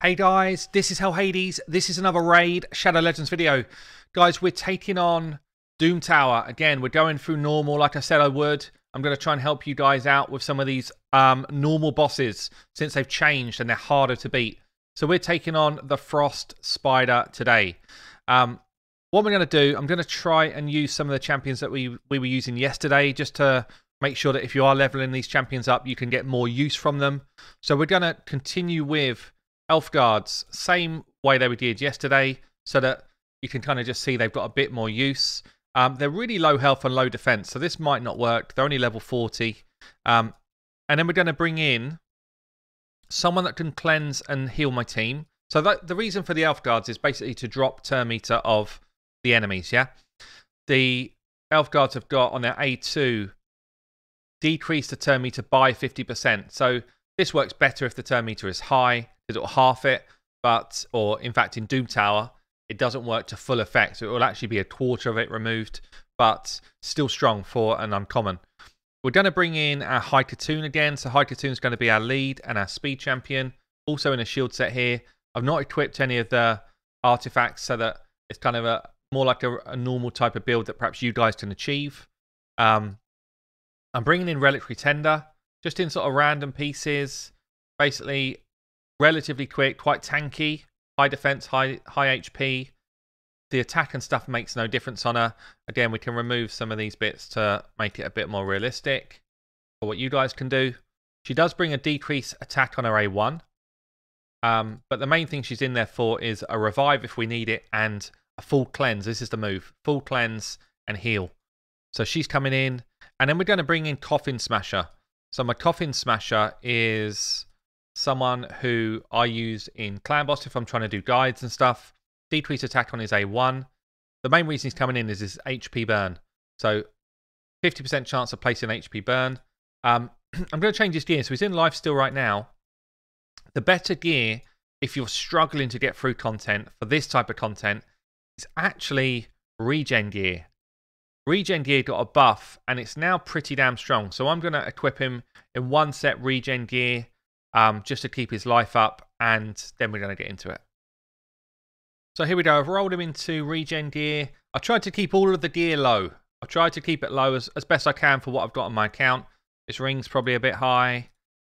Hey guys, this is Hell Hades. This is another raid Shadow Legends video. Guys, we're taking on Doom Tower. Again, we're going through normal like I said I would. I'm going to try and help you guys out with some of these normal bosses since they've changed and they're harder to beat. So we're taking on the Frost Spider today. What we're going to do, I'm going to try and use some of the champions that we were using yesterday just to make sure that if you are leveling these champions up, you can get more use from them. So we're going to continue with Elf Guards, same way that we did yesterday, so that you can kind of just see they've got a bit more use. They're really low health and low defense, so this might not work. They're only level 40. And then we're going to bring in someone that can cleanse and heal my team. So the reason for the Elf Guards is basically to drop turn meter of the enemies, yeah? The Elf Guards have got on their A2 decrease the turn meter by 50%. So this works better if the turn meter is high, because it will half it, or in fact in Doom Tower, it doesn't work to full effect, so it will actually be a quarter of it removed, but still strong for an uncommon. We're going to bring in our High Katoon again, so High Katoon is going to be our lead and our speed champion, also in a shield set here. I've not equipped any of the artifacts, so that it's kind of more like a normal type of build that perhaps you guys can achieve. I'm bringing in Reliquary Tender, just in sort of random pieces, basically relatively quick, quite tanky, high defense, high HP. The attack and stuff makes no difference on her. Again, we can remove some of these bits to make it a bit more realistic for what you guys can do. She does bring a decrease attack on her A1, but the main thing she's in there for is a revive if we need it, and a full cleanse. This is the move, full cleanse and heal. So she's coming in, and then we're going to bring in Coffin Smasher. So my Coffin Smasher is someone who I use in Clan Boss if I'm trying to do guides and stuff. Decrease attack on his A1. The main reason he's coming in is his HP burn. So 50% chance of placing HP burn. I'm going to change his gear. So he's in life steal right now. The better gear, if you're struggling to get through content for this type of content, is actually regen gear. Regen gear got a buff, and it's now pretty damn strong. So I'm going to equip him in one set regen gear, just to keep his life up, and then we're going to get into it. So here we go. I've rolled him into regen gear. I tried to keep all of the gear low. I've tried to keep it low as best I can for what I've got on my account. This ring's probably a bit high.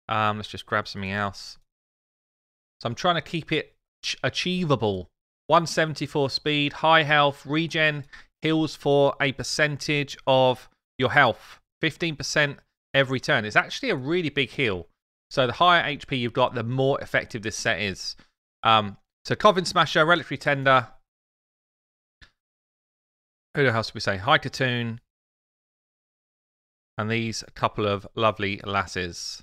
Let's just grab something else. So I'm trying to keep it achievable. 174 speed, high health, regen heals for a percentage of your health. 15% every turn. It's actually a really big heal. So the higher HP you've got, the more effective this set is. So Coffin Smasher, Reliquary Tender. Who else do we say? High Katoon. And these couple of lovely lasses.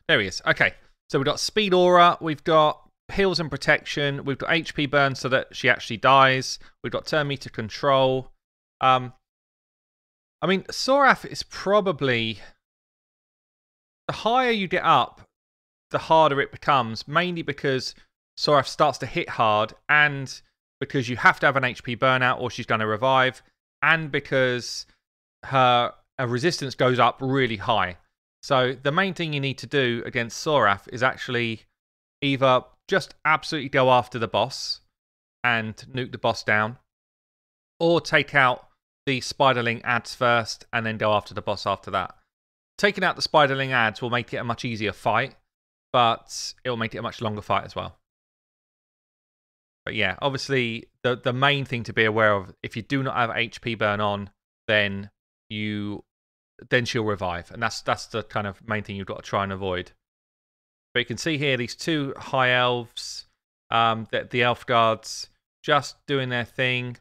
There he is. Okay, so we've got Speed Aura, we've got heals and protection, we've got HP burn so that she actually dies, we've got turn meter control. I mean, Sorath is probably, the higher you get up, the harder it becomes, mainly because Sorath starts to hit hard, and because you have to have an HP burnout or she's going to revive, and because her resistance goes up really high. So the main thing you need to do against Sorath is actually either just absolutely go after the boss and nuke the boss down, or take out the Spiderling ads first and then go after the boss after that. Taking out the Spiderling ads will make it a much easier fight, but it will make it a much longer fight as well. But yeah, obviously the main thing to be aware of, if you do not have HP burn on, then she'll revive, and that's the kind of main thing you've got to try and avoid. But you can see here these two high elves, the elf guards, just doing their thing,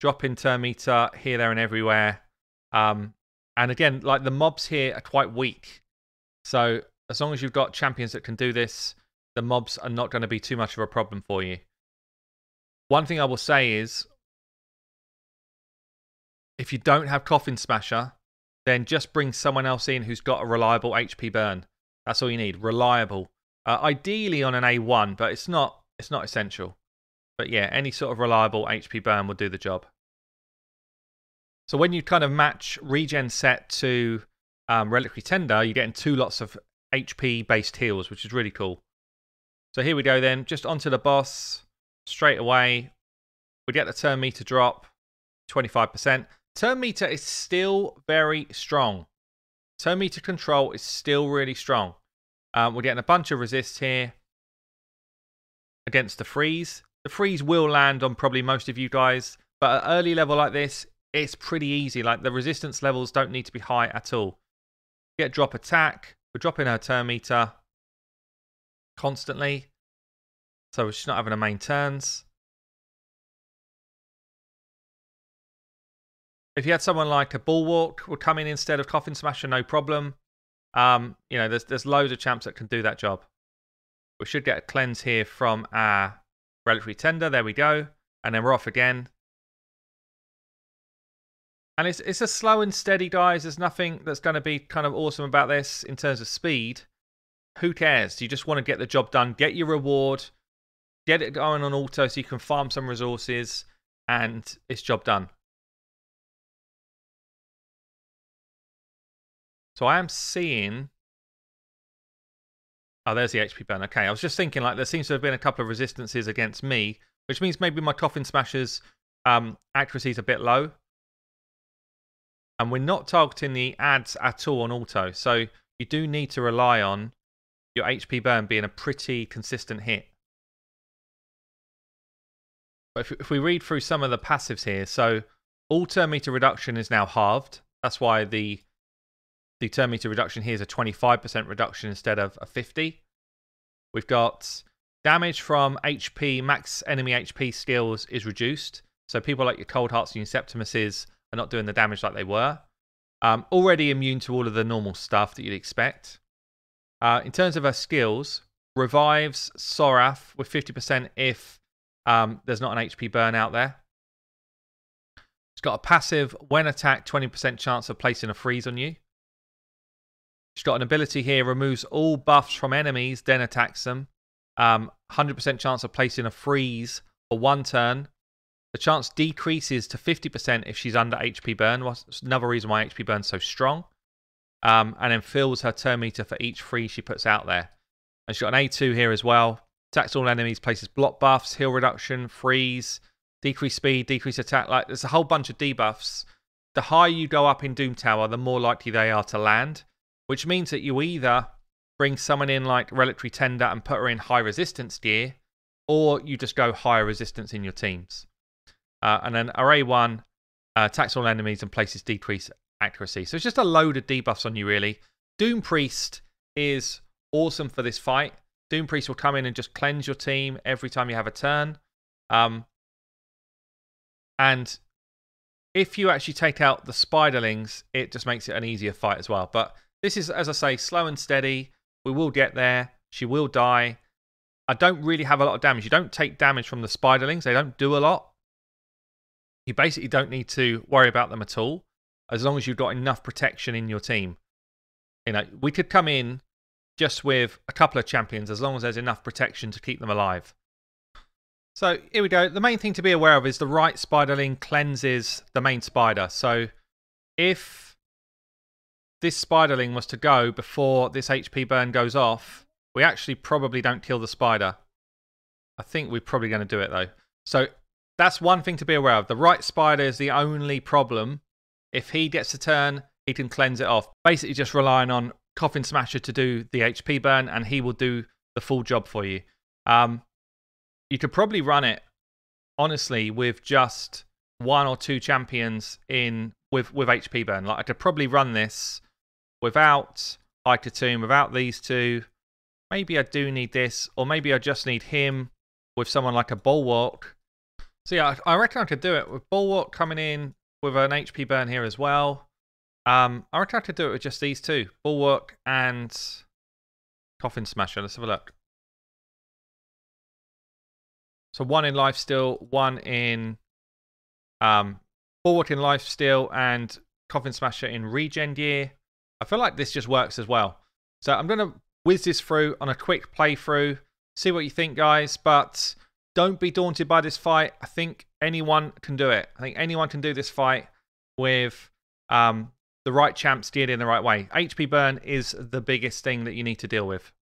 dropping turn meter here, there, and everywhere. And again, like the mobs here are quite weak, so as long as you've got champions that can do this, the mobs are not going to be too much of a problem for you. One thing I will say is, if you don't have Coffin Smasher, then just bring someone else in who's got a reliable HP burn. That's all you need, reliable. Ideally on an A1, but it's not essential. But yeah, any sort of reliable HP burn will do the job. So when you kind of match regen set to Reliquary Tender, you're getting 2 lots of HP based heals, which is really cool. So here we go then, just onto the boss straight away. We get the turn meter drop, 25%. Turn meter is still very strong. Turn meter control is still really strong. We're getting a bunch of resists here against the freeze. The freeze will land on probably most of you guys, but at early level like this, it's pretty easy. Like, the resistance levels don't need to be high at all. Get drop attack. We're dropping her turn meter constantly, so she's not having her main turns. If you had someone like a Bulwark would come in instead of Coffin Smasher, no problem. You know, there's loads of champs that can do that job. We should get a cleanse here from our Reliquary Tender. There we go. And then we're off again. And it's a slow and steady, guys. There's nothing that's going to be kind of awesome about this in terms of speed. Who cares? You just want to get the job done. Get your reward. Get it going on auto so you can farm some resources. And it's job done. So I am seeing... Oh, there's the HP burn. Okay, I was just thinking, like, there seems to have been a couple of resistances against me, which means maybe my Coffin Smasher's accuracy is a bit low. And we're not targeting the ads at all on auto, so you do need to rely on your HP burn being a pretty consistent hit. But if we read through some of the passives here, so all turn meter reduction is now halved. That's why the turn meter reduction here is a 25% reduction instead of a 50. We've got damage from HP, max enemy HP skills is reduced. So people like your Cold Hearts and your Septimuses are not doing the damage like they were. Already immune to all of the normal stuff that you'd expect. In terms of her skills, revives Sorath with 50% if there's not an HP burn out there. It's got a passive, when attacked, 20% chance of placing a freeze on you. She's got an ability here, removes all buffs from enemies, then attacks them. 100% chance of placing a freeze for 1 turn. The chance decreases to 50% if she's under HP burn. That's another reason why HP burn's so strong. And then fills her turn meter for each freeze she puts out there. And she's got an A2 here as well. Attacks all enemies, places block buffs, heal reduction, freeze, decrease speed, decrease attack. Like, there's a whole bunch of debuffs. The higher you go up in Doom Tower, the more likely they are to land. Which means that you either bring someone in like Reliquary Tender and put her in high resistance gear, or you just go higher resistance in your teams. And then Array 1 attacks all enemies and places decreased accuracy. So it's just a load of debuffs on you, really. Doom Priest is awesome for this fight. Doom Priest will come in and just cleanse your team every time you have a turn. And if you actually take out the Spiderlings, it just makes it an easier fight as well. But this is, as I say, slow and steady. We will get there. She will die. I don't really have a lot of damage. You don't take damage from the Spiderlings. They don't do a lot. You basically don't need to worry about them at all, as long as you've got enough protection in your team. You know, we could come in just with a couple of champions, as long as there's enough protection to keep them alive. So here we go. The main thing to be aware of is the right Spiderling cleanses the main spider. So if this Spiderling was to go before this HP burn goes off, we actually probably don't kill the spider. I think we're probably going to do it though. So that's one thing to be aware of. The right spider is the only problem. If he gets a turn, he can cleanse it off. Basically just relying on Coffin Smasher to do the HP burn, and he will do the full job for you. You could probably run it, honestly, with just 1 or 2 champions in with HP burn. Like, I could probably run this without Iketomb, without these two. Maybe I do need this, or maybe I just need him with someone like a Bulwark. So yeah, I reckon I could do it with Bulwark coming in with an HP burn here as well. I reckon I could do it with just these two, Bulwark and Coffin Smasher. Let's have a look. So 1 in lifesteal, 1 in Bulwark in lifesteal, and Coffin Smasher in regen gear. I feel like this just works as well. So I'm going to whiz this through on a quick playthrough, see what you think, guys. But don't be daunted by this fight. I think anyone can do it. I think anyone can do this fight. with the right champ steered in the right way. HP burn is the biggest thing that you need to deal with.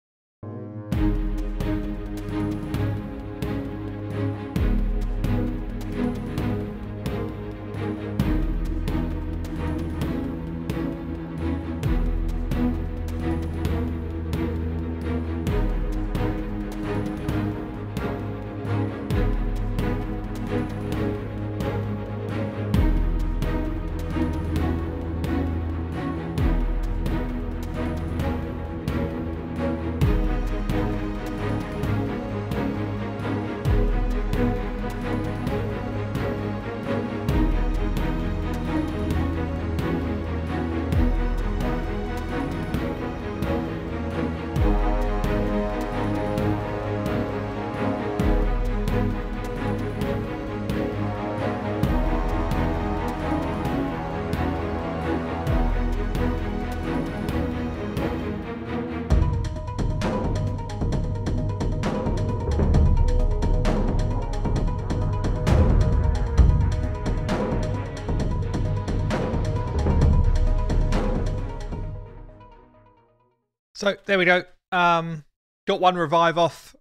So there we go. Got one revive off.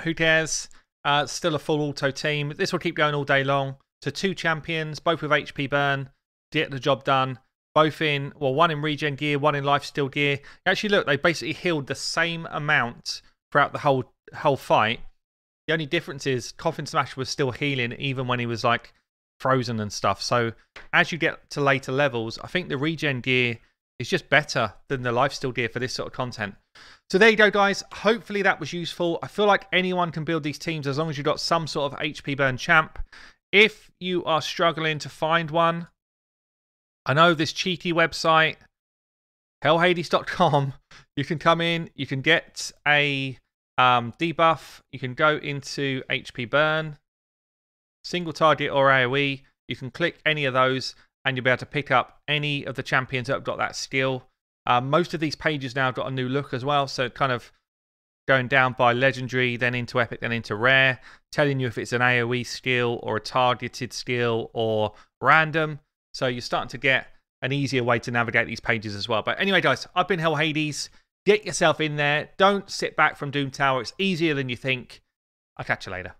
Who cares? Still a full auto team. This will keep going all day long. So 2 champions, both with HP burn, get the job done. Both in, well, one in regen gear, one in lifesteal gear. Actually, look, they basically healed the same amount throughout the whole fight. The only difference is Coffin Smasher was still healing even when he was like frozen and stuff. So as you get to later levels, I think the regen gear is just better than the lifesteal gear for this sort of content. So there you go, guys. Hopefully that was useful. I feel like anyone can build these teams as long as you've got some sort of HP burn champ. If you are struggling to find one, I know this cheeky website, hellhades.com, you can come in, you can get a debuff, you can go into HP burn, single target or AoE, you can click any of those and you'll be able to pick up any of the champions that have got that skill. Most of these pages now have got a new look as well, so kind of going down by legendary, then into epic, then into rare, telling you if it's an AoE skill or a targeted skill or random. So you're starting to get an easier way to navigate these pages as well. But anyway, guys, I've been Hell Hades. Get yourself in there. Don't sit back from Doom Tower. It's easier than you think. I'll catch you later.